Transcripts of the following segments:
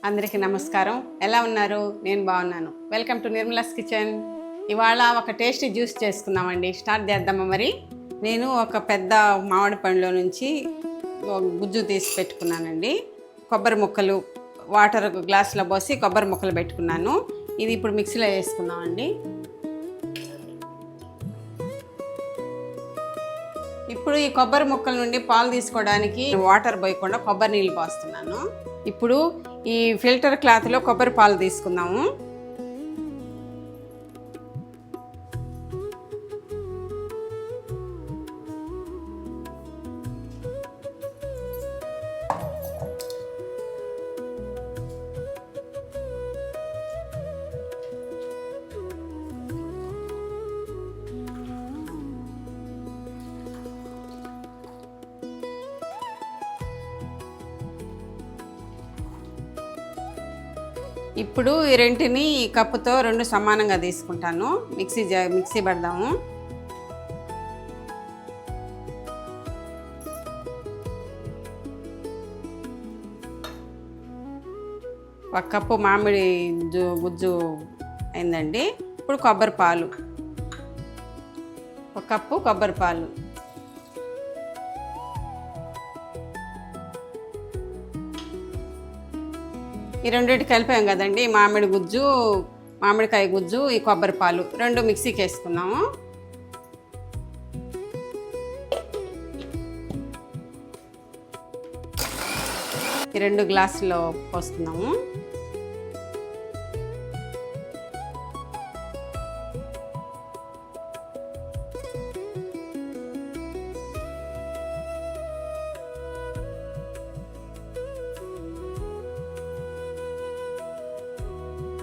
అందరికీ నమస్కారం. ఎలా ఉన్నారు? నేను బాగున్నాను. Welcome to Nirmala's kitchen. ఇవాళ ఒక టేస్టీ జ్యూస్ చేసుకుందామండి. స్టార్ట్ చేద్దామా మరి? నేను ఒక పెద్ద మామిడి పండులో నుంచి గుజ్జు తీసి పెట్టుకున్నానండి. కొబ్బరి ముక్కలు వాటర్ గ్లాసులో పోసి కొబ్బరి ముక్కలు పెట్టుకున్నాను. ఇది ఇప్పుడు మిక్సీలో వేసుకుందామండి. ఇప్పుడు ఈ కొబ్బరి ముక్కల నుండి పాలు తీసుకోవడానికి వాటర్ పోయకుండా కొబ్బరి నీళ్ళు పోస్తున్నాను. ఇప్పుడు ఈ ఫిల్టర్ క్లాత్లో కొబ్బరి పాలు తీసుకుందాము. ఇప్పుడు ఈ రెంటిని ఈ కప్పుతో రెండు సమానంగా తీసుకుంటాను. మిక్సీ పడదాము. ఒక కప్పు మామిడి గుజ్జు అయిందండి. ఇప్పుడు కొబ్బరి పాలు, ఒక కప్పు కొబ్బరి పాలు, ఈ రెండింటి కలిపాం కదండి. మామిడికాయ గుజ్జు, ఈ కొబ్బరి పాలు రెండు మిక్సీకి వేసుకున్నాము. ఈ 2 గ్లాసుల్లో పోస్తున్నాము.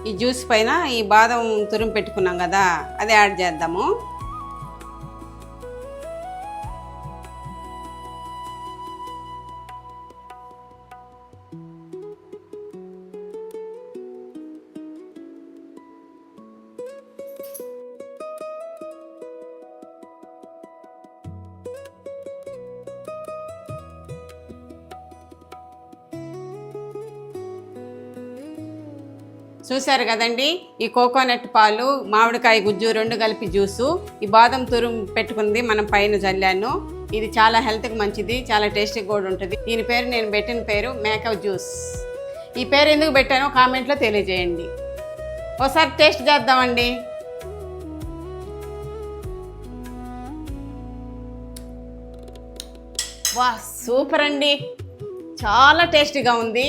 ఈ జ్యూస్ పైన ఈ బాదం తురుము పెట్టుకున్నాం కదా, అది యాడ్ చేద్దాము. చూశారు కదండి, ఈ కోకోనట్ పాలు, మామిడికాయ గుజ్జు రెండు కలిపి జ్యూసు, ఈ బాదం తురుము పెట్టుకుంది మనం పైన జల్లాను. ఇది చాలా హెల్త్కి మంచిది, చాలా టేస్టీగా కూడా ఉంటుంది. దీని పేరు నేను పెట్టిన పేరు మేకప్ జ్యూస్. ఈ పేరు ఎందుకు పెట్టానో కామెంట్లో తెలియజేయండి. ఒకసారి టేస్ట్ చేద్దామండి. వా, సూపర్ అండి, చాలా టేస్టీగా ఉంది.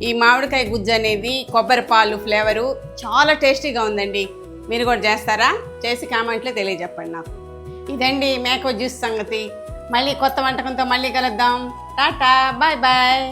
ఈ మామిడికాయ గుజ్జు అనేది కొబ్బరి పాలు ఫ్లేవరు చాలా టేస్టీగా ఉందండి. మీరు కూడా చేస్తారా? చేసి కామెంట్లో తెలియజెప్పండి నాకు. ఇదండి మేకప్ జ్యూస్ సంగతి. మళ్ళీ కొత్త వంటకంతో మళ్ళీ కలుద్దాం. Tata, bye bye.